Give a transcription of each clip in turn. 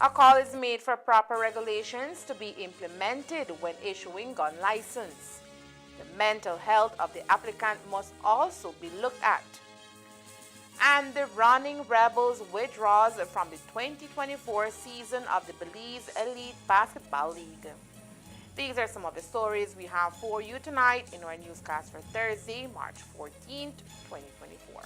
A call is made for proper regulations to be implemented when issuing gun license. The mental health of the applicant must also be looked at. And the Running Rebels withdraws from the 2024 season of the Belize Elite Basketball League. These are some of the stories we have for you tonight in our newscast for Thursday, March 14th, 2024.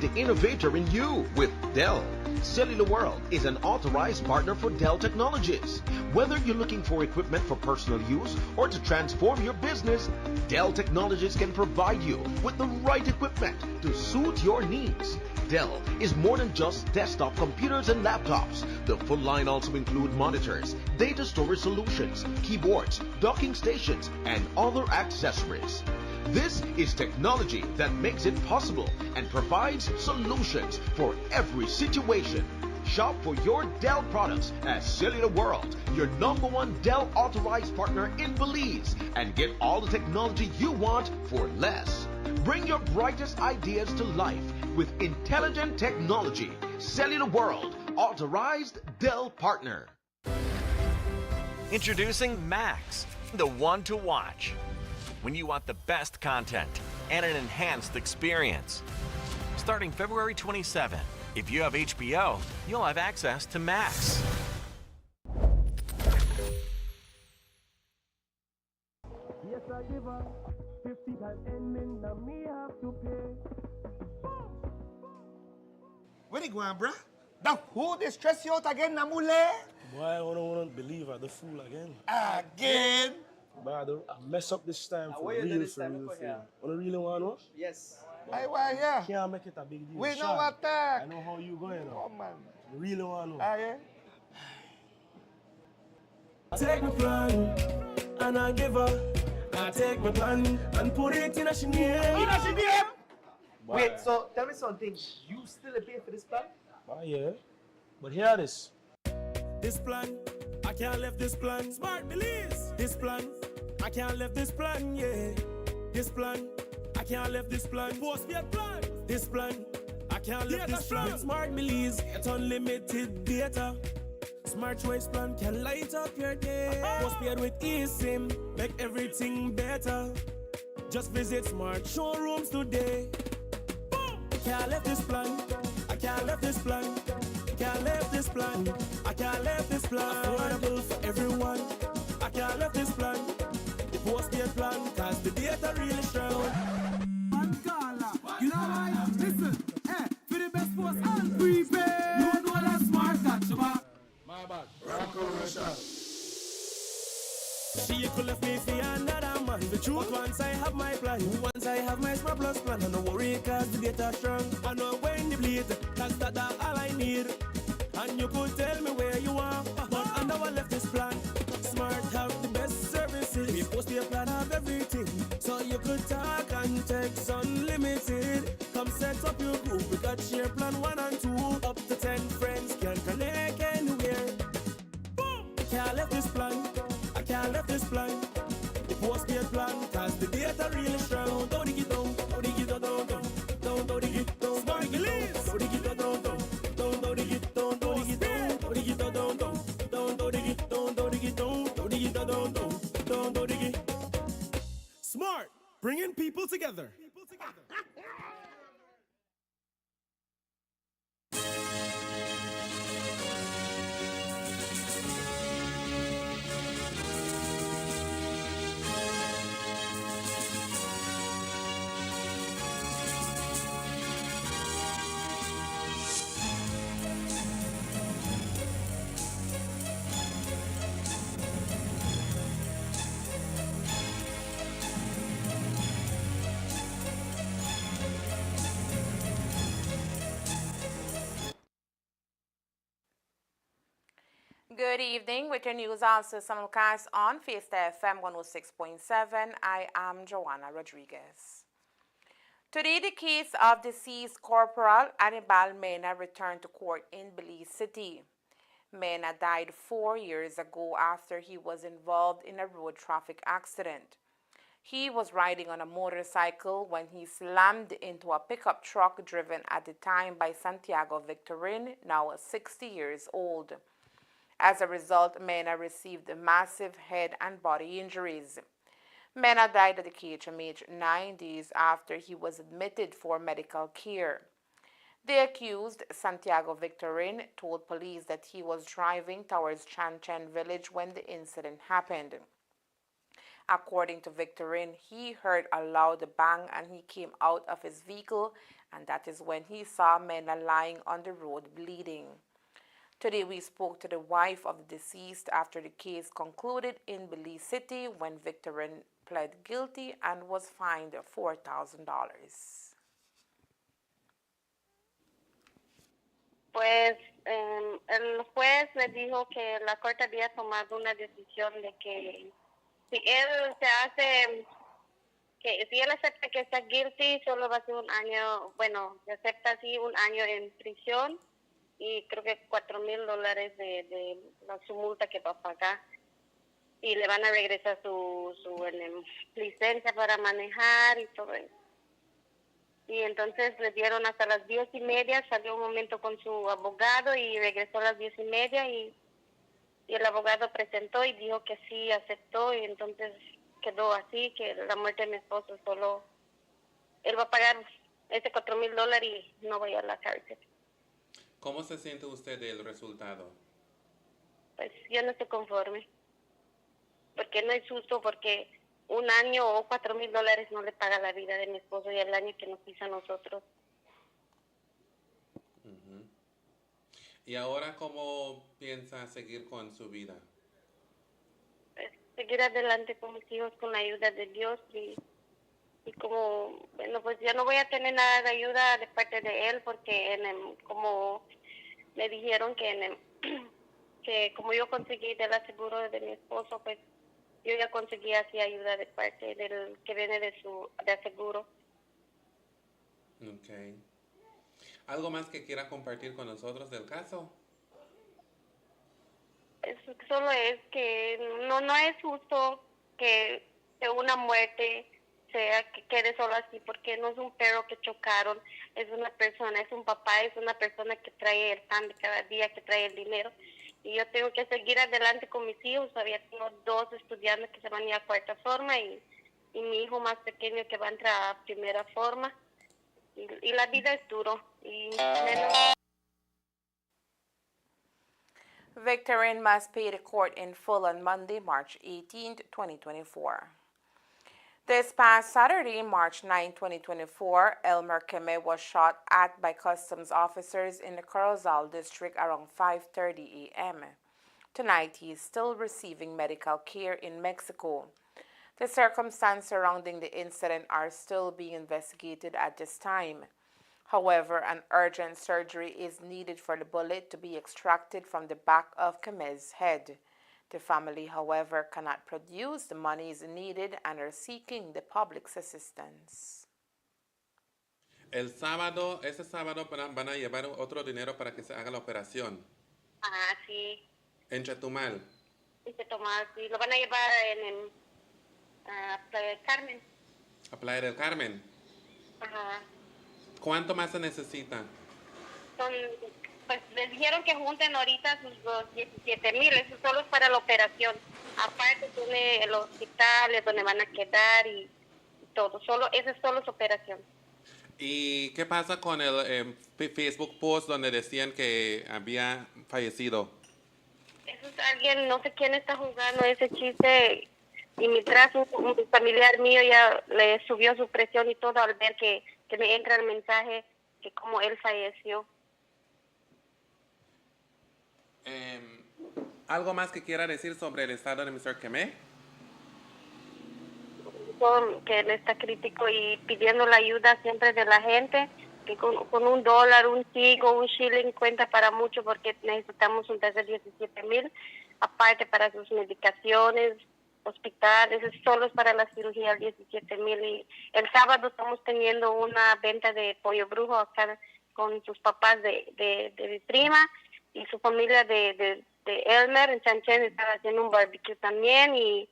The innovator in you with Dell. Cellular World is an authorized partner for Dell Technologies. Whether you're looking for equipment for personal use or to transform your business, Dell Technologies can provide you with the right equipment to suit your needs. Dell is more than just desktop computers and laptops. The full line also includes monitors, data storage solutions, keyboards, docking stations, and other accessories. This is technology that makes it possible and provides solutions for every situation. Shop for your Dell products at Cellular World, your #1 Dell authorized partner in Belize, and get all the technology you want for less. Bring your brightest ideas to life with intelligent technology. Cellular World, authorized Dell partner. Introducing Max, the one to watch when you want the best content and an enhanced experience. Starting February 27, if you have HBO, you'll have access to Max. Yes, I give her 50 times ending, now me have to pay. Where you going, bruh? The who they stress you out again, Namule? Boy, I don't believe at the fool again. Again? But I mess up this time for real, for real. You really want to know? Yes. I want here. Can't make it a big deal. We Sean, know what that. I know how you going now. Oh, man. You really want to know? Ah, yeah? Take my plan, and I give her. I take my plan, and put it in a name. Wait, so tell me something. You still pay for this plan? Yeah. But hear this. This plan, I can't left this plan. Smart Belize. This plan, I can't left this plan, yeah. This plan, I can't left this plan. Postpaid plan. This plan, I can't left this plan. Smart Belize, it's unlimited data. Smart choice plan can light up your day. Postpaid with eSIM, make everything better. Just visit Smart showrooms today. Boom! I can't left this plan. I can't left this plan. Can't left this plan. I can't left this plan. Affordable for everyone. I can't left this plan. The postpaid plan, cause the data really strong. One caller. You know why? Listen, hey, for the best post and prepaid. You know that smart touch, man. My bad. She could left me for another man. The truth, once I have my plan. Once I have my Smart Plus plan. And no worry, cause the data strong. I know when the bleed, cause that's all I need. And you could tell me where you are. But I know I left this plan. Smart have the best services. We post your plan have everything. So you could talk and text unlimited. Come set up your group. We got share plan 1 and 2. Up to 10 friends can connect anywhere. Boom! I can't left this plan. I can't left this plan. The postpaid plan, cause the data really strong. Don't dig it down, don't dig it down, don't dig it down, don't dig it down, don't dig it down, don't dig it down, don't dig it down, don't dig it down, don't dig it down, don't dig it down, don't dig it down, don't dig it. Smart, bringing people together. Good evening. With your news also simulcast on Fiesta FM 106.7, I am Joanna Rodriguez. Today, the case of deceased Corporal Anibal Mana returned to court in Belize City. Mana died 4 years ago after he was involved in a road traffic accident. He was riding on a motorcycle when he slammed into a pickup truck driven at the time by Santiago Victorin, now 60 years old. As a result, Mena received massive head and body injuries. Mena died at the KHMH 9 days after he was admitted for medical care. The accused, Santiago Victorin, told police that he was driving towards Chanchen village when the incident happened. According to Victorin, he heard a loud bang and he came out of his vehicle, and that is when he saw Mena lying on the road bleeding. Today we spoke to the wife of the deceased after the case concluded in Belize City when Victorin pled guilty and was fined $4,000. Pues el juez le dijo que la corte había tomado una decisión de que si él si él acepta que está guilty, solo va a ser un año, bueno, se acepta así un año en prisión y creo que $4,000 de su multa que va a pagar. Y le van a regresar su licencia para manejar y todo eso. Y entonces le dieron hasta las 10:30, salió un momento con su abogado y regresó a las 10:30 y el abogado presentó y dijo que sí aceptó y entonces quedó así, que la muerte de mi esposo solo, él va a pagar ese $4,000 y no va a ir a la cárcel. ¿Cómo se siente usted del resultado? Pues yo no estoy conforme, porque no es justo, porque un año o $4,000 no le paga la vida de mi esposo y el año que nos pisa a nosotros. ¿Y ahora cómo piensa seguir con su vida? Pues, seguir adelante con mis hijos con la ayuda de Dios y como, bueno, pues ya no voy a tener nada de ayuda de parte de él porque como me dijeron que como yo conseguí del aseguro de mi esposo, pues yo ya conseguí así ayuda de parte del que viene de aseguro. Okay. ¿Algo más que quiera compartir con nosotros del caso? Solo es que no es justo que una muerte que quede solo así, porque no es un perro que chocaron, es una persona, es un papá, es una persona que trae el pan de cada día, que trae el dinero. Y yo tengo que seguir adelante con mis hijos. Todavía tengo 2 estudiantes que se van a ir a 4ª forma y mi hijo más pequeño que va a entrar a 1ª forma. Y la vida es duro. Y menos... Victorin must pay the court in full on Monday, March 18, 2024. This past Saturday, March 9, 2024, Elmer K was shot at by customs officers in the Corozal district around 5:30 a.m. Tonight, he is still receiving medical care in Mexico. The circumstances surrounding the incident are still being investigated at this time. However, an urgent surgery is needed for the bullet to be extracted from the back of K's head. The family, however, cannot produce the monies needed and are seeking the public's assistance. Ese sábado van a llevar otro dinero para que se haga la operación. Ah, sí. En Chetumal. En Chetumal, sí. Lo van a llevar a Playa del Carmen. ¿A Playa del Carmen? Ajá. ¿Cuánto más se necesita? Pues les dijeron que junten ahorita sus 17,000, eso solo es para la operación. Aparte tiene el hospital, es donde van a quedar y todo, esa es solo su operación. ¿Y qué pasa con el Facebook post donde decían que había fallecido? Eso es alguien, no sé quién está jugando ese chiste, y mientras un familiar mío ya le subió su presión y todo al ver que me entra el mensaje que como él falleció. ¿Algo más que quiera decir sobre el estado de Mr. Kemé? Que él está crítico y pidiendo la ayuda siempre de la gente, que con $1, un sigo, un shilling cuenta para mucho porque necesitamos un tercer 17,000, aparte para sus medicaciones, hospitales, solo es para la cirugía 17,000. Y el sábado estamos teniendo una venta de pollo brujo acá con sus papás de mi prima y su familia de Elmer en Chanchen estaba haciendo un barbecue también y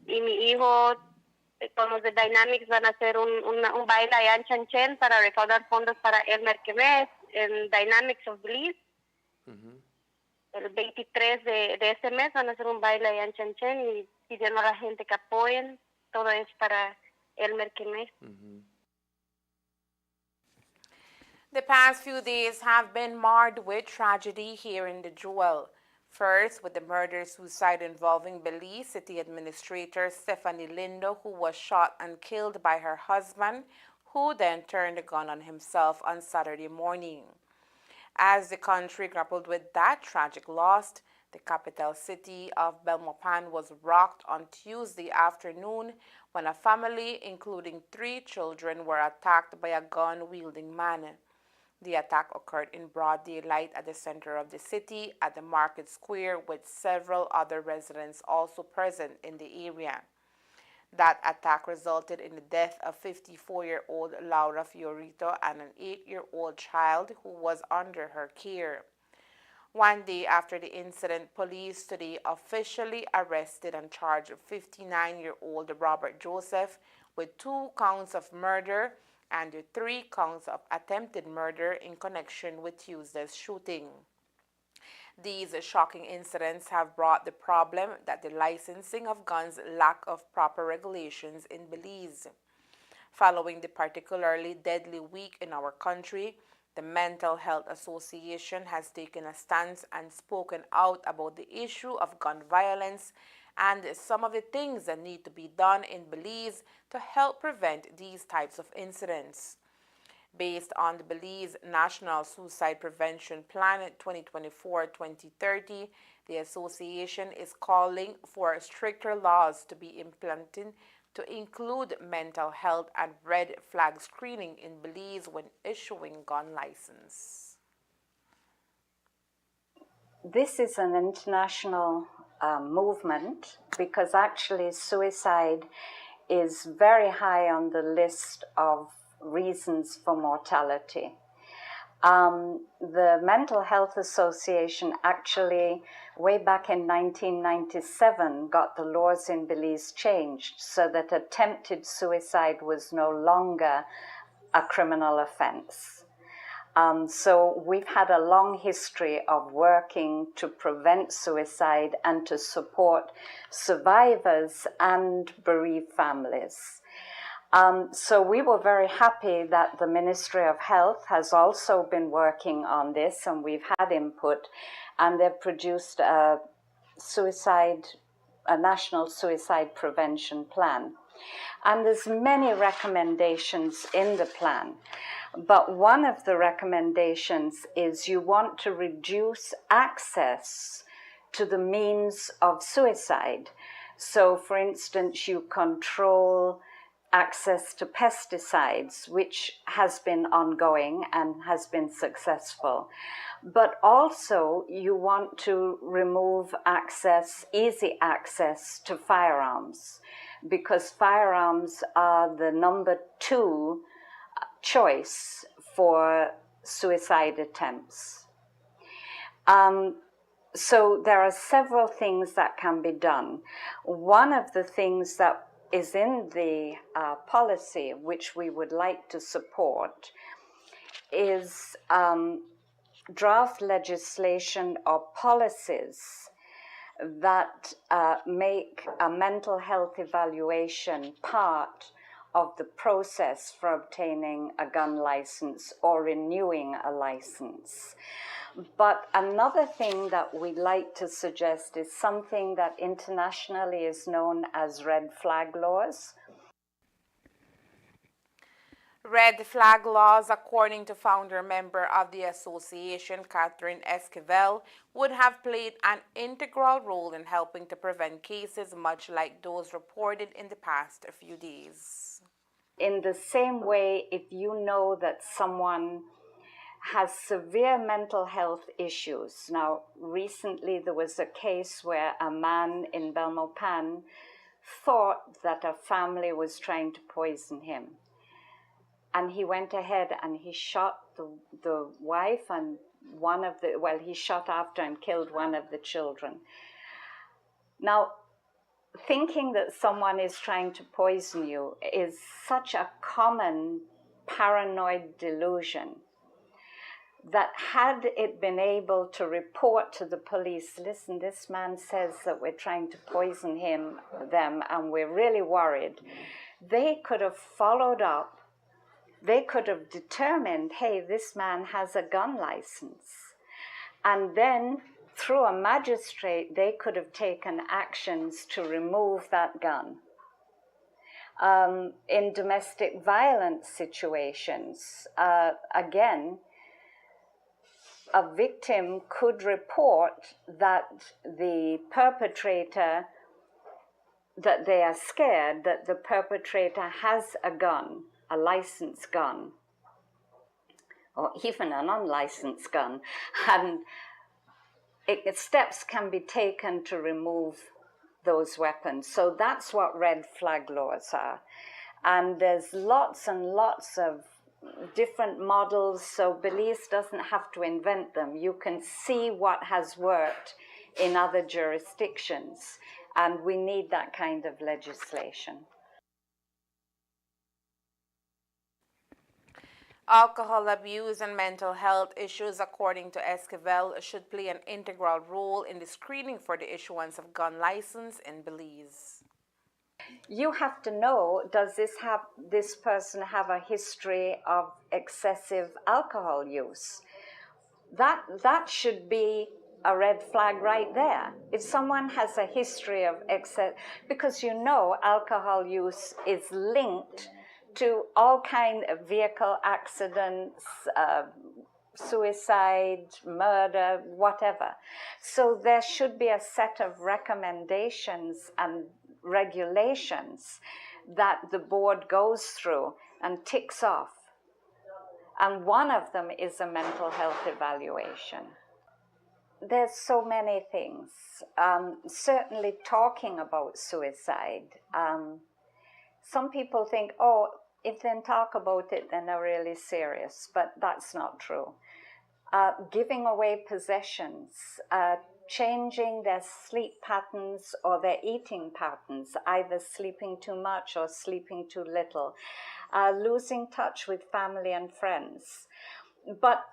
mi hijo con los de Dynamics van a hacer un baile allá en Chanchen para recaudar fondos para Elmer K en Dynamics of Bliss. El 23 de ese mes van a hacer un baile allá en Chanchen y pidiendo a la gente que apoyen. Todo es para Elmer K. The past few days have been marred with tragedy here in the Jewel. First, with the murder-suicide involving Belize City Administrator Stephanie Lindo, who was shot and killed by her husband, who then turned the gun on himself on Saturday morning. As the country grappled with that tragic loss, the capital city of Belmopan was rocked on Tuesday afternoon when a family, including 3 children, were attacked by a gun-wielding man. The attack occurred in broad daylight at the center of the city at the market square, with several other residents also present in the area. That attack resulted in the death of 54-year-old Laura Fiorito and an 8-year-old child who was under her care. One day after the incident, police today officially arrested and charged 59-year-old Robert Joseph with 2 counts of murder and 3 counts of attempted murder in connection with Tuesday's shooting. These shocking incidents have brought the problem that the licensing of guns lack of proper regulations in Belize. Following the particularly deadly week in our country, the Mental Health Association has taken a stance and spoken out about the issue of gun violence and some of the things that need to be done in Belize to help prevent these types of incidents. Based on the Belize National Suicide Prevention Plan 2024-2030, the association is calling for stricter laws to be implemented to include mental health and red flag screening in Belize when issuing gun license. This is an international movement because actually suicide is very high on the list of reasons for mortality. The Mental Health Association actually, way back in 1997, got the laws in Belize changed so that attempted suicide was no longer a criminal offense. So we've had a long history of working to prevent suicide and to support survivors and bereaved families. So we were very happy that the Ministry of Health has also been working on this, and we've had input, and they've produced a national suicide prevention plan. And there's many recommendations in the plan. But one of the recommendations is you want to reduce access to the means of suicide. So, for instance, you control access to pesticides, which has been ongoing and has been successful. But also you want to remove access, easy access to firearms, because firearms are the number 2 choice for suicide attempts. So there are several things that can be done. One of the things that is in the policy, which we would like to support, is draft legislation or policies that make a mental health evaluation part of the process for obtaining a gun license or renewing a license. But another thing that we'd like to suggest is something that internationally is known as red flag laws. Red flag laws, according to founder member of the association, Catherine Esquivel, would have played an integral role in helping to prevent cases much like those reported in the past few days. In the same way, if you know that someone has severe mental health issues. Now, recently there was a case where a man in Belmopan thought that a family was trying to poison him. And he went ahead and he shot the wife and he shot after and killed one of the children. Now, thinking that someone is trying to poison you is such a common paranoid delusion that had it been able to report to the police, listen, this man says that we're trying to poison them, and we're really worried, they could have followed up, they could have determined, hey, this man has a gun license. And then through a magistrate, they could have taken actions to remove that gun. In domestic violence situations, again, a victim could report that the perpetrator, that they are scared that the perpetrator has a gun, a licensed gun, or even an unlicensed gun, and steps can be taken to remove those weapons. So that's what red flag laws are. And there's lots and lots of different models, so Belize doesn't have to invent them. You can see what has worked in other jurisdictions, and we need that kind of legislation. Alcohol abuse and mental health issues, according to Esquivel, should play an integral role in the screening for the issuance of gun license in Belize. You have to know, does this person have a history of excessive alcohol use? That should be a red flag right there. If someone has a history of excess, because you know alcohol use is linked to all kinds of vehicle accidents, suicide, murder, whatever. So there should be a set of recommendations and regulations that the board goes through and ticks off. And one of them is a mental health evaluation. There's so many things. Certainly talking about suicide. Some people think, oh, if they talk about it, then they're really serious, but that's not true. Giving away possessions, changing their sleep patterns or their eating patterns, either sleeping too much or sleeping too little, losing touch with family and friends. But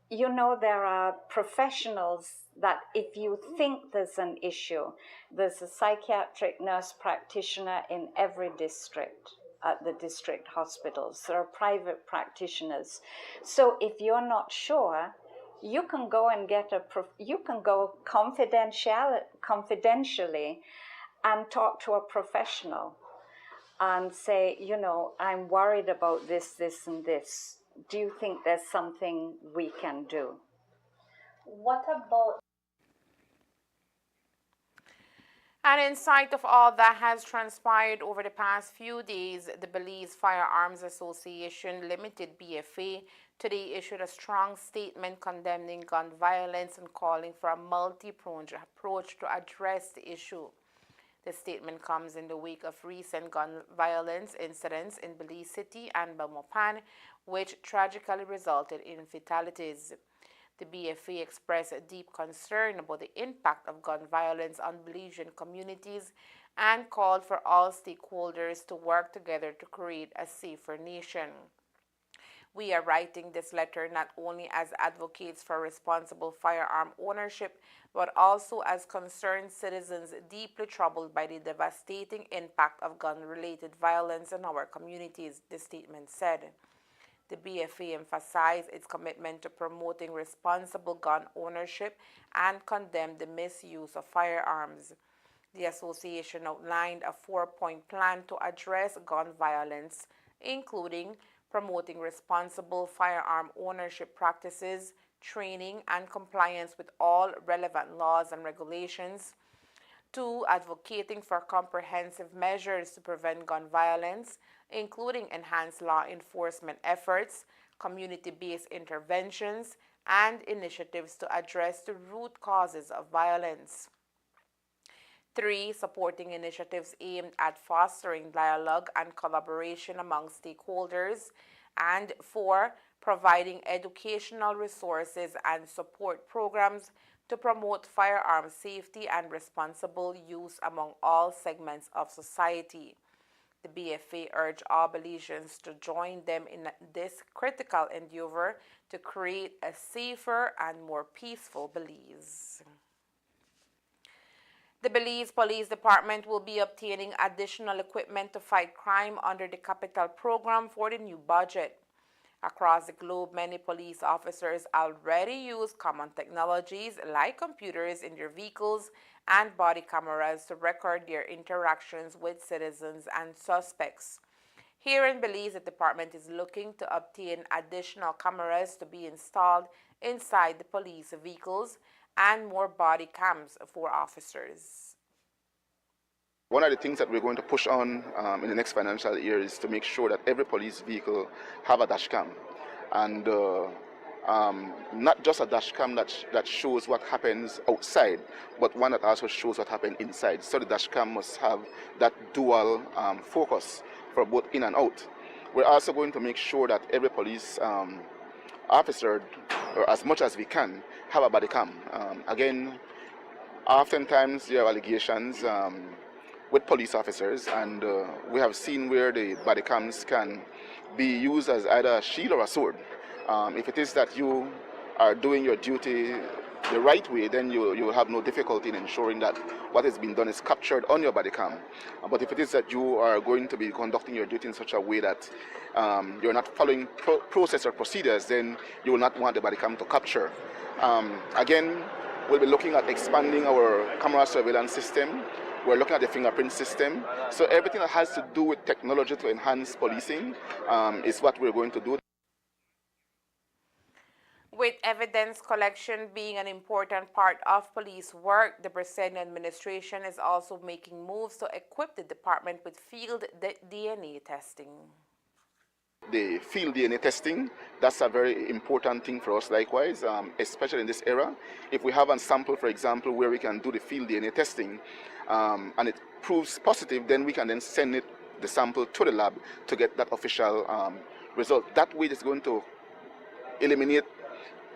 you know, there are professionals that if you think there's an issue, there's a psychiatric nurse practitioner in every district at the district hospitals. There are private practitioners. So if you're not sure, you can go and you can go confidentially and talk to a professional and say, you know, I'm worried about this, this, and this. Do you think there's something we can do? What about... And in sight of all that has transpired over the past few days, the Belize Firearms Association Limited, BFA, today issued a strong statement condemning gun violence and calling for a multi-pronged approach to address the issue. The statement comes in the wake of recent gun violence incidents in Belize City and Belmopan, which tragically resulted in fatalities. The BFA expressed a deep concern about the impact of gun violence on Belizean communities and called for all stakeholders to work together to create a safer nation. We are writing this letter not only as advocates for responsible firearm ownership, but also as concerned citizens deeply troubled by the devastating impact of gun-related violence in our communities, the statement said. The BFA emphasized its commitment to promoting responsible gun ownership and condemned the misuse of firearms. The association outlined a 4-point plan to address gun violence, including promoting responsible firearm ownership practices, training, and compliance with all relevant laws and regulations. 2, advocating for comprehensive measures to prevent gun violence, including enhanced law enforcement efforts, community-based interventions, and initiatives to address the root causes of violence. 3, supporting initiatives aimed at fostering dialogue and collaboration among stakeholders. And 4, providing educational resources and support programs to promote firearm safety and responsible use among all segments of society. The BFA urged all Belizeans to join them in this critical endeavor to create a safer and more peaceful Belize. The Belize Police Department will be obtaining additional equipment to fight crime under the Capital Program for the new budget. Across the globe, many police officers already use common technologies like computers in their vehicles and body cameras to record their interactions with citizens and suspects. Here in Belize, the department is looking to obtain additional cameras to be installed inside the police vehicles and more body cams for officers. One of the things that we're going to push on in the next financial year is to make sure that every police vehicle have a dash cam, and not just a dash cam that shows what happens outside, but one that also shows what happens inside. So the dash cam must have that dual focus for both in and out. We're also going to make sure that every police officer, or as much as we can, have a body cam. Again, oftentimes there are allegations with police officers, and we have seen where the body cams can be used as either a shield or a sword. If it is that you are doing your duty the right way, then you will have no difficulty in ensuring that what is being done is captured on your body cam. But if it is that you are going to be conducting your duty in such a way that you're not following process or procedures, then you will not want the body cam to capture. Again, we'll be looking at expanding our camera surveillance system. We're looking at the fingerprint system. So everything that has to do with technology to enhance policing is what we're going to do. With evidence collection being an important part of police work, the President administration is also making moves to equip the department with field DNA testing. The field DNA testing, that's a very important thing for us likewise, especially in this era. If we have a sample, for example, where we can do the field DNA testing and it proves positive, then we can then send the sample to the lab to get that official result. That way it's going to eliminate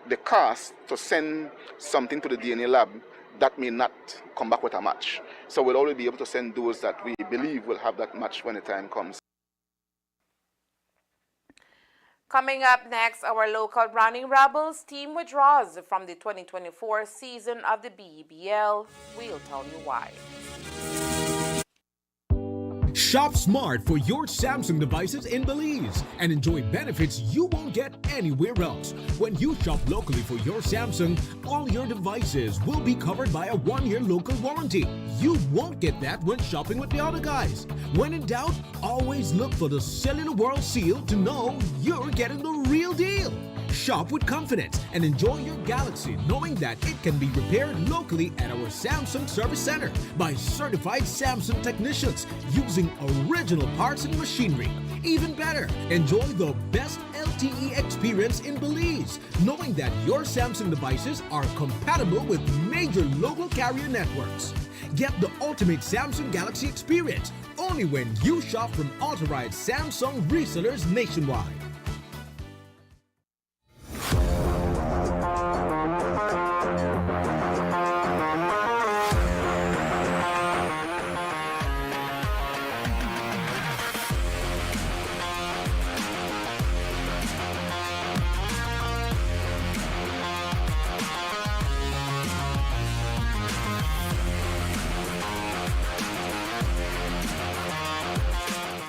the cost to send something to the DNA lab that may not come back with a match. So we'll only be able to send those that we believe will have that match when the time comes. Coming up next, our local Browning Rebels team withdraws from the 2024 season of the BBL. We'll tell you why. Shop smart for your Samsung devices in Belize and enjoy benefits you won't get anywhere else. When you shop locally for your Samsung, all your devices will be covered by a 1-year local warranty. You won't get that when shopping with the other guys. When in doubt, always look for the Cellular World seal to know you're getting the real deal. Shop with confidence and enjoy your Galaxy knowing that it can be repaired locally at our Samsung Service Center by certified Samsung technicians using original parts and machinery. Even better, enjoy the best LTE experience in Belize knowing that your Samsung devices are compatible with major local carrier networks. Get the ultimate Samsung Galaxy experience only when you shop from authorized Samsung resellers nationwide.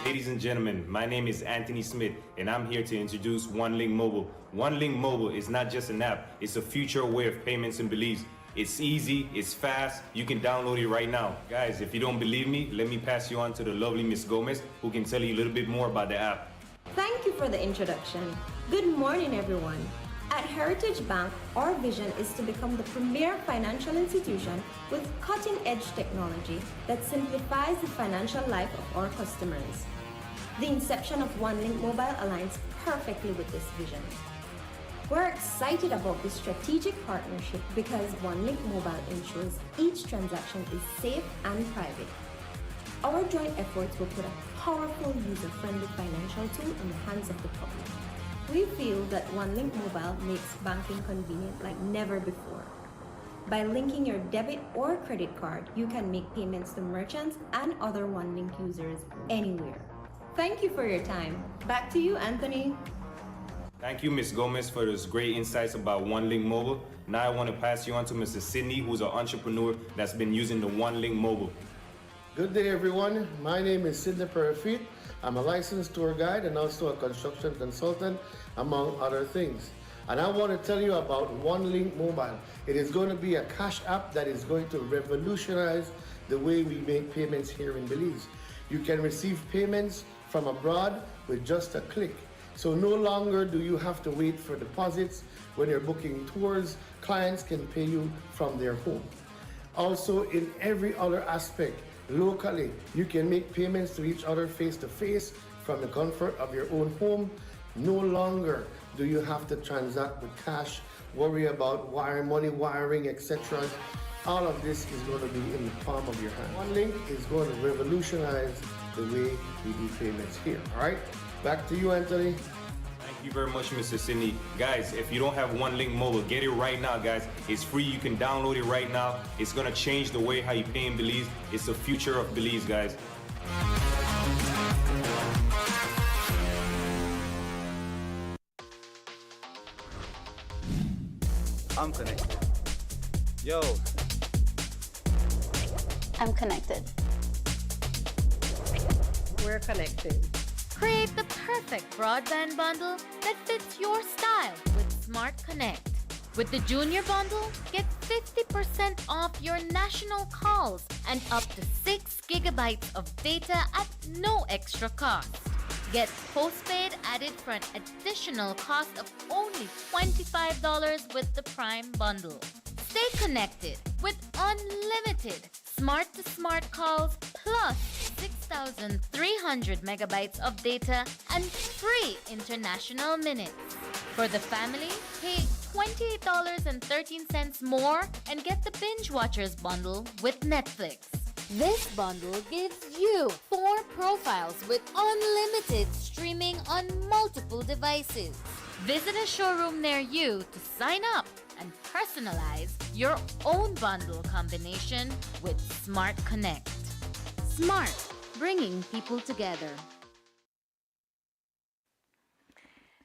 Ladies and gentlemen, my name is Anthony Smith, and I'm here to introduce OneLink Mobile. OneLink Mobile is not just an app, it's a future way of payments in Belize. It's easy, it's fast, you can download it right now. Guys, if you don't believe me, let me pass you on to the lovely Miss Gomez, who can tell you a little bit more about the app. Thank you for the introduction. Good morning, everyone. At Heritage Bank, our vision is to become the premier financial institution with cutting-edge technology that simplifies the financial life of our customers. The inception of OneLink Mobile aligns perfectly with this vision. We're excited about this strategic partnership because OneLink Mobile ensures each transaction is safe and private. Our joint efforts will put a powerful, user-friendly financial tool in the hands of the public. We feel that OneLink Mobile makes banking convenient like never before. By linking your debit or credit card, you can make payments to merchants and other OneLink users anywhere. Thank you for your time. Back to you, Anthony. Thank you, Ms. Gomez, for those great insights about OneLink Mobile. Now I want to pass you on to Mr. Sidney, who's an entrepreneur that's been using the OneLink Mobile. Good day, everyone. My name is Sidney Perafit. I'm a licensed tour guide and also a construction consultant, among other things. And I want to tell you about OneLink Mobile. It is going to be a cash app that is going to revolutionize the way we make payments here in Belize. You can receive payments from abroad with just a click. So no longer do you have to wait for deposits. When you're booking tours, clients can pay you from their home. Also, in every other aspect, locally, you can make payments to each other face to face from the comfort of your own home. No longer do you have to transact with cash, worry about money wiring, etc. All of this is going to be in the palm of your hand. OneLink is going to revolutionize the way we do payments here. All right, back to you, Anthony. Thank you very much, Mr. Sidney. Guys, if you don't have OneLink Mobile, get it right now, guys. It's free. You can download it right now. It's going to change the way how you pay in Belize. It's the future of Belize, guys. I'm connected. Yo. I'm connected. We're connected. Create the perfect broadband bundle that fits your style with Smart Connect. With the Junior Bundle, get 50% off your national calls and up to 6 gigabytes of data at no extra cost. Get postpaid added for an additional cost of only $25 with the Prime Bundle. Stay connected with unlimited smart-to-smart calls plus 6,300 megabytes of data and free international minutes. For the family, pay $28.13 more and get the Binge Watchers bundle with Netflix. This bundle gives you 4 profiles with unlimited streaming on multiple devices. Visit a showroom near you to sign up and personalize your own bundle combination with Smart Connect. Smart, bringing people together.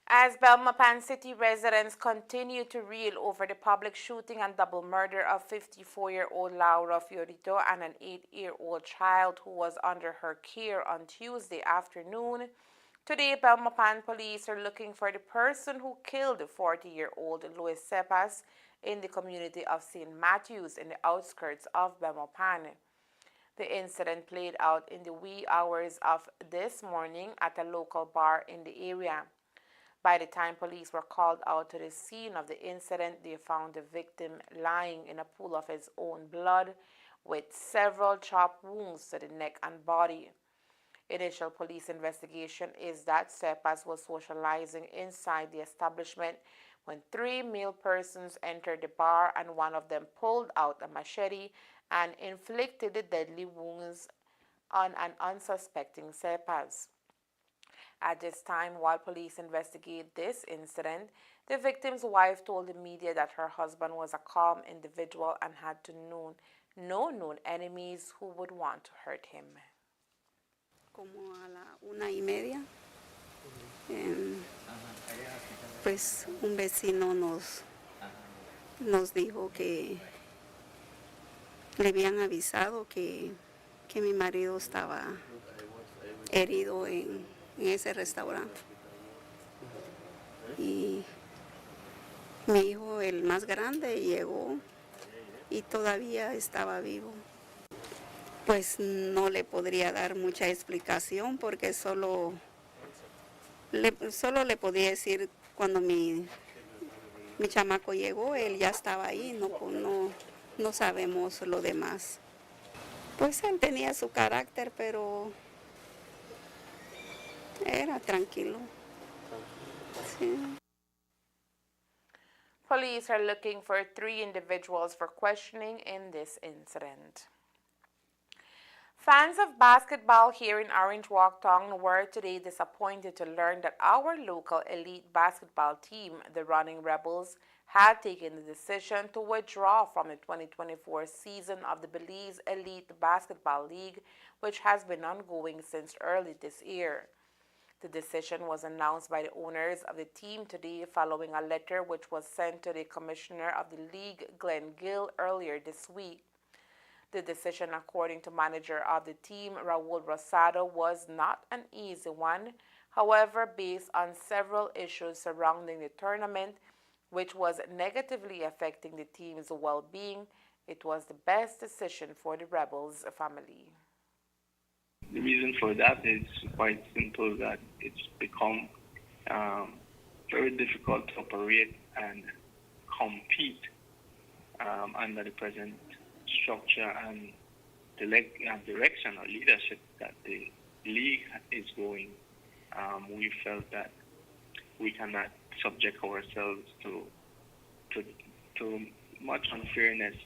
As Belmopan City residents continue to reel over the public shooting and double murder of 54-year-old Laura Fiorito and an 8-year-old child who was under her care on Tuesday afternoon, today Belmopan police are looking for the person who killed the 40-year-old Luis Cepas in the community of St. Matthews in the outskirts of Belmopan. The incident played out in the wee hours of this morning at a local bar in the area. By the time police were called out to the scene of the incident, they found the victim lying in a pool of his own blood with several chop wounds to the neck and body. Initial police investigation is that Cepas was socializing inside the establishment when 3 male persons entered the bar and one of them pulled out a machete and inflicted the deadly wounds on an unsuspecting Cepas. At this time, while police investigate this incident, the victim's wife told the media that her husband was a calm individual and had no known enemies who would want to hurt him. Como a la 1:30, pues un vecino nos dijo que le habían avisado que mi marido estaba herido en ese restaurante. Y mi hijo, el más grande, llegó y todavía estaba vivo. Pues no le podría dar mucha explicación porque solo le podía decir cuando mi chamaco llegó, él ya estaba ahí, no sabemos lo demás. Pues él tenía su carácter, pero era tranquilo. Sí. Police are looking for 3 individuals for questioning in this incident. Fans of basketball here in Orange Walk Town were today disappointed to learn that our local elite basketball team, the Running Rebels, had taken the decision to withdraw from the 2024 season of the Belize Elite Basketball League, which has been ongoing since early this year. The decision was announced by the owners of the team today following a letter which was sent to the commissioner of the league, Glenn Gill, earlier this week. The decision, according to manager of the team, Raul Rosado, was not an easy one. However, based on several issues surrounding the tournament, which was negatively affecting the team's well-being, it was the best decision for the Rebels family. The reason for that is quite simple, that it's become very difficult to operate and compete under the present structure and direction or leadership that the league is going. We felt that we cannot subject ourselves to much unfairness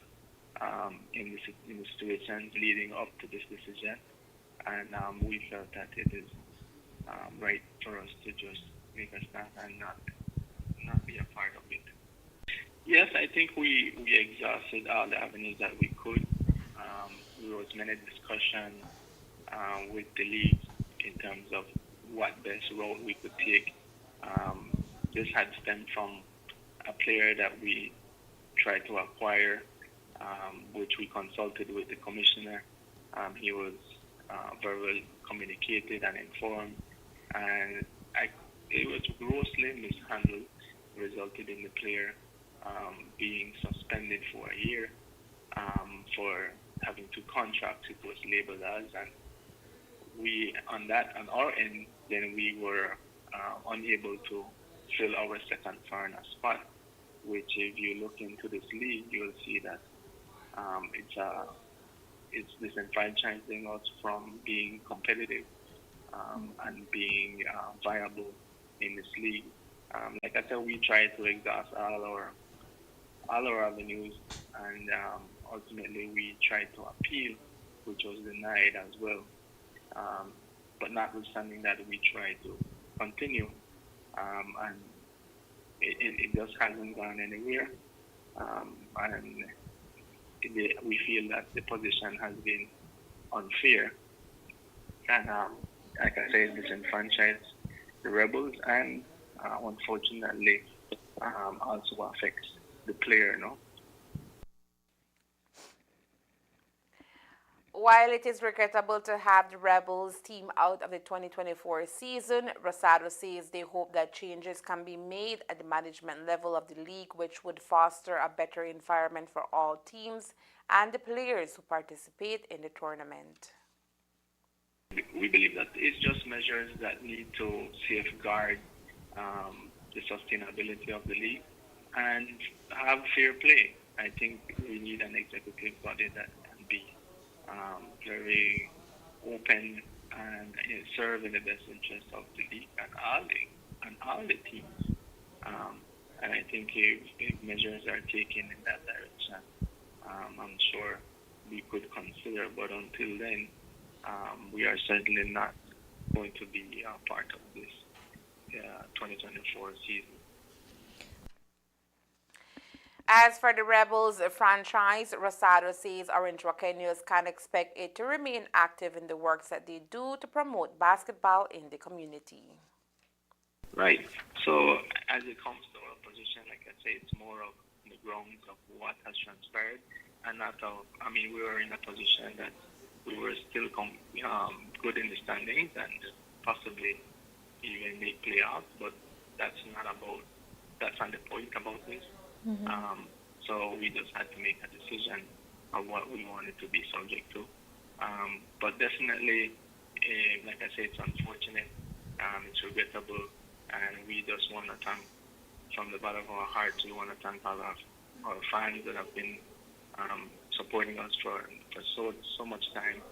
in the situations leading up to this decision, and we felt that it is right for us to just make a stand and not be a part of it. Yes, I think we exhausted all the avenues that we could. There was many discussion with the league in terms of what best route we could take. This had stemmed from a player that we tried to acquire, which we consulted with the commissioner. He was very well communicated and informed, and it was grossly mishandled, resulted in the player being suspended for a year for having 2 contracts. It was labeled as, and we on our end, then we were unable to fill our second foreigner spot, which if you look into this league, you'll see that it's disenfranchising us from being competitive and being viable in this league. Like I said, we tried to exhaust all our avenues, and ultimately we tried to appeal, which was denied as well. But notwithstanding that, we tried to continue, and it just hasn't gone anywhere. And we feel that the position has been unfair, and like I said, disenfranchised the Rebels, and unfortunately also affects the player, no? While it is regrettable to have the Rebels team out of the 2024 season, Rosado says they hope that changes can be made at the management level of the league, which would foster a better environment for all teams and the players who participate in the tournament. We believe that it's just measures that need to safeguard the sustainability of the league and have fair play. I think we need an executive body that can be very open and serve in the best interest of the league and all the teams. And I think if measures are taken in that direction, I'm sure we could consider. But until then, we are certainly not going to be a part of this 2024 season. As for the Rebels franchise, Rosado says Orange Wakeños can expect it to remain active in the works that they do to promote basketball in the community. Right. So as it comes to our position, like I say, it's more of the grounds of what has transpired, and not of, we were in a position that we were still good in the standings and possibly even make playoffs, but that's not the point about this. Mm-hmm. So we just had to make a decision of what we wanted to be subject to. But definitely, like I said, it's unfortunate, it's regrettable, and we just want to thank, from the bottom of our hearts, we want to thank all of our fans that have been supporting us for so much time.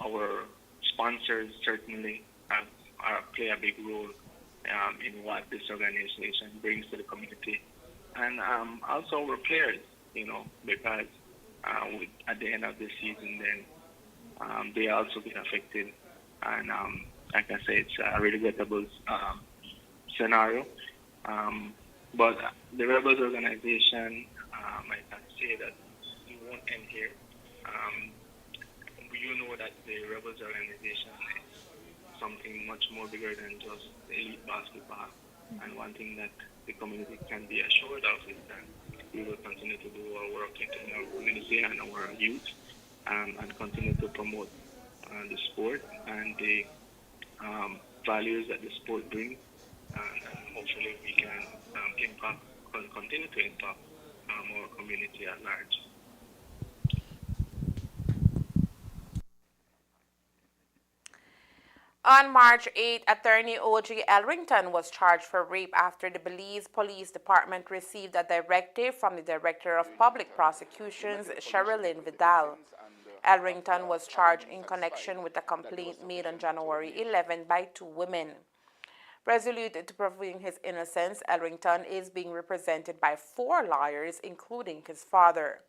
Our sponsors certainly play a big role in what this organization brings to the community, and also our players, because at the end of the season, then they also been affected. And like I said, it's a regrettable scenario. But the Rebels organization, I can say that it won't end here. You know that the Rebels organization is something much more bigger than just elite basketball. And one thing that the community can be assured of is that we will continue to do our work in our community and our youth, and continue to promote the sport and the values that the sport brings, and hopefully we can continue to impact our community at large. On March 8, attorney O.J. Elrington was charged for rape after the Belize Police Department received a directive from the Director of Public Prosecutions, Sherilyn Vidal. Elrington was charged in connection with a complaint made on January 11 by 2 women. Resolute to proving his innocence, Elrington is being represented by 4 lawyers, including his father.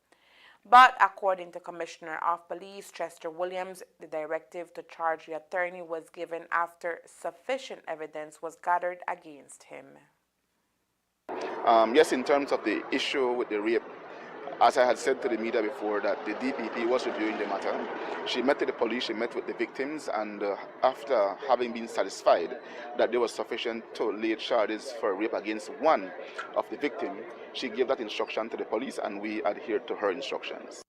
But according to Commissioner of Police Chester Williams, the directive to charge the attorney was given after sufficient evidence was gathered against him. Yes, in terms of the issue with the rape, as I had said to the media before, that the DPP was reviewing the matter. She met with the police, she met with the victims, and after having been satisfied that there was sufficient to lay charges for rape against one of the victims, she gave that instruction to the police, and we adhered to her instructions.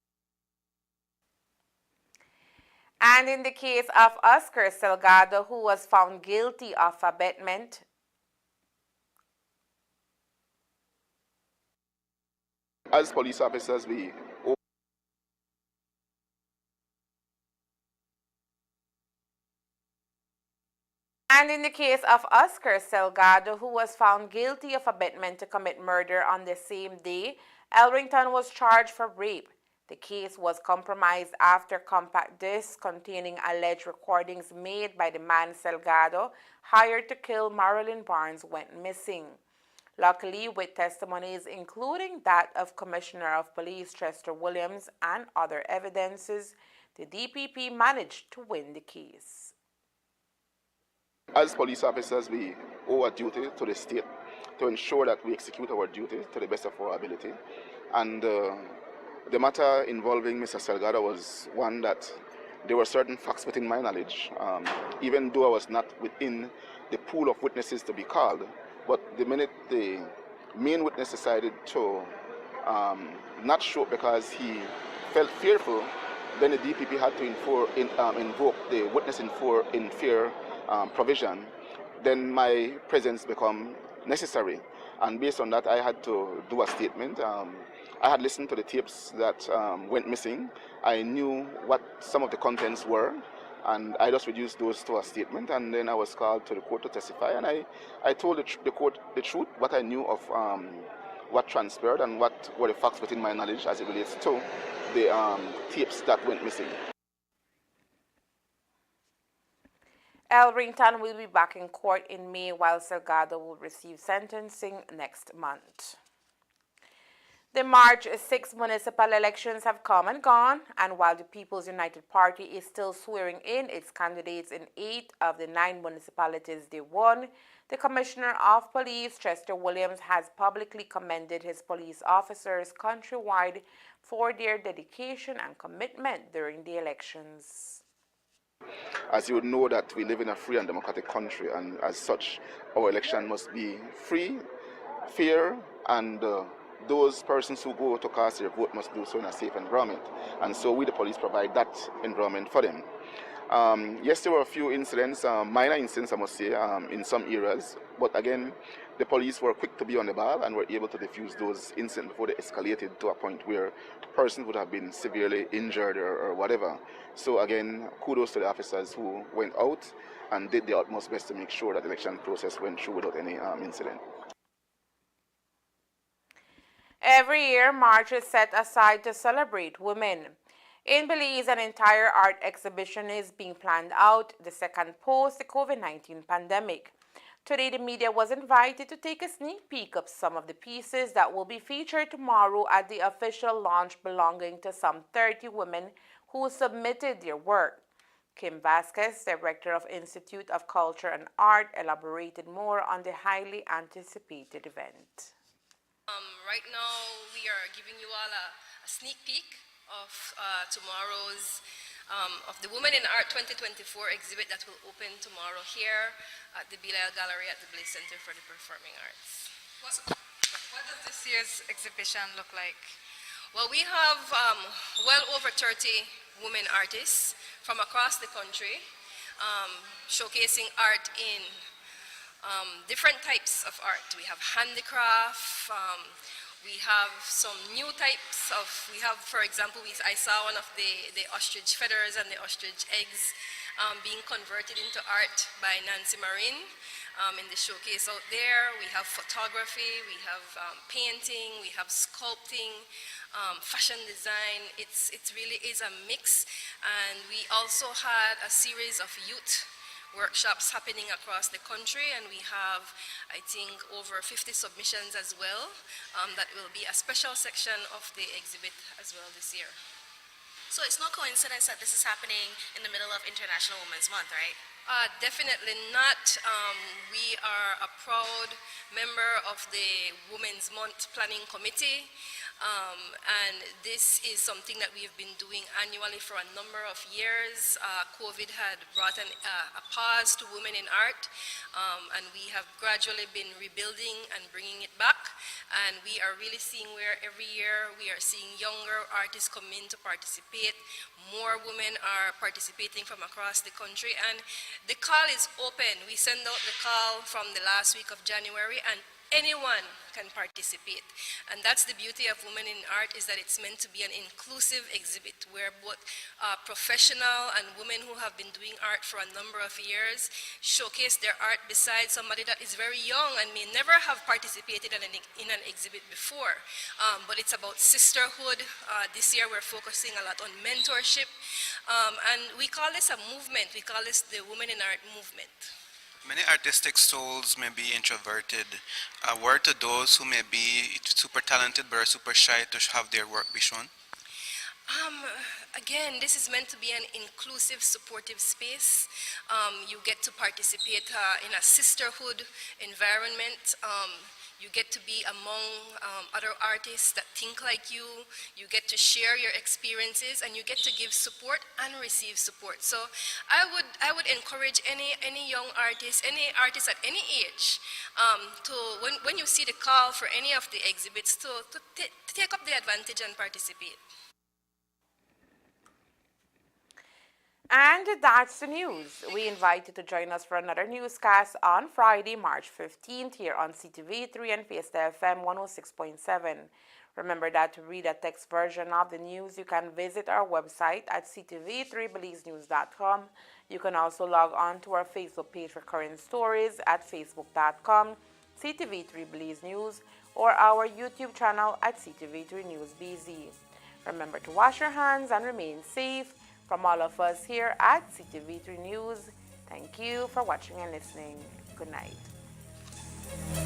And in the case of Oscar Salgado, who was found guilty of abetment, as police officers, we And in the case of Oscar Salgado, who was found guilty of abetment to commit murder on the same day, Elrington was charged for rape. The case was compromised after compact discs containing alleged recordings made by the man Salgado, hired to kill Marilyn Barnes, went missing. Luckily, with testimonies including that of Commissioner of Police Chester Williams and other evidences, the DPP managed to win the case. As police officers, we owe a duty to the state to ensure that we execute our duty to the best of our ability. And the matter involving Mr. Salgado was one that there were certain facts within my knowledge, even though I was not within the pool of witnesses to be called. But the minute the main witness decided to not show up because he felt fearful, then the DPP had to invoke the witness in fear provision. Then my presence became necessary. And based on that, I had to do a statement. I had listened to the tapes that went missing. I knew what some of the contents were, and I just reduced those to a statement, and then I was called to the court to testify, and I told the court the truth, what I knew of what transpired and what were the facts within my knowledge as it relates to the tapes that went missing. Elrington will be back in court in May, while Salgado will receive sentencing next month. The March 6 municipal elections have come and gone, and while the People's United Party is still swearing in its candidates in 8 of the 9 municipalities they won, the Commissioner of Police, Chester Williams, has publicly commended his police officers countrywide for their dedication and commitment during the elections. As you would know that we live in a free and democratic country, and as such, our election must be free, fair, and those persons who go to cast their vote must do so in a safe environment. And so we, the police, provide that environment for them. Yes, there were a few incidents, minor incidents, I must say, in some areas. But again, the police were quick to be on the ball and were able to defuse those incidents before they escalated to a point where persons would have been severely injured or whatever. So again, kudos to the officers who went out and did their utmost best to make sure that the election process went through without any incident. Every year, March is set aside to celebrate women. In Belize, an entire art exhibition is being planned out, the second post the COVID-19 pandemic. Today, the media was invited to take a sneak peek of some of the pieces that will be featured tomorrow at the official launch belonging to some 30 women who submitted their work. Kim Vasquez, Director of Institute of Culture and Art, elaborated more on the highly anticipated event. Right now, we are giving you all a sneak peek of tomorrow's of the Women in Art 2024 exhibit that will open tomorrow here at the Bilal Gallery at the Blaze Center for the Performing Arts. What does this year's exhibition look like? Well, we have well over 30 women artists from across the country showcasing art in different types of art. We have handicraft, we have some new types of, for example, I saw one of the ostrich feathers and the ostrich eggs being converted into art by Nancy Marin in the showcase out there. We have photography, we have painting, we have sculpting, fashion design. It really is a mix. And we also had a series of youth workshops happening across the country, and we have, I think, over 50 submissions as well. That will be a special section of the exhibit as well this year. So it's no coincidence that this is happening in the middle of International Women's Month, right? Definitely not. We are a proud member of the Women's Month Planning Committee. And this is something that we have been doing annually for a number of years. COVID had brought a pause to women in art, and we have gradually been rebuilding and bringing it back. And we are really seeing where every year we are seeing younger artists come in to participate. More women are participating from across the country, and the call is open. We send out the call from the last week of January, and anyone can participate. And that's the beauty of Women in Art, is that it's meant to be an inclusive exhibit where both professional and women who have been doing art for a number of years showcase their art beside somebody that is very young and may never have participated in an exhibit before. But it's about sisterhood. This year we're focusing a lot on mentorship. And we call this a movement. We call this the Women in Art movement. Many artistic souls may be introverted. A word to those who may be super talented but are super shy to have their work be shown? Again, this is meant to be an inclusive, supportive space. You get to participate in a sisterhood environment. You get to be among other artists that think like you. You get to share your experiences, and you get to give support and receive support. So I would encourage any young artist, any artist at any age, when you see the call for any of the exhibits, to take up the advantage and participate. And that's the news. We invite you to join us for another newscast on Friday, March 15th here on CTV3 and Fiesta FM 106.7. Remember that to read a text version of the news, you can visit our website at CTV3BelizeNews.com. You can also log on to our Facebook page for current stories at Facebook.com, CTV3 Belize News, or our YouTube channel at CTV3 News BZ. Remember to wash your hands and remain safe. From all of us here at CTV3 News, thank you for watching and listening. Good night.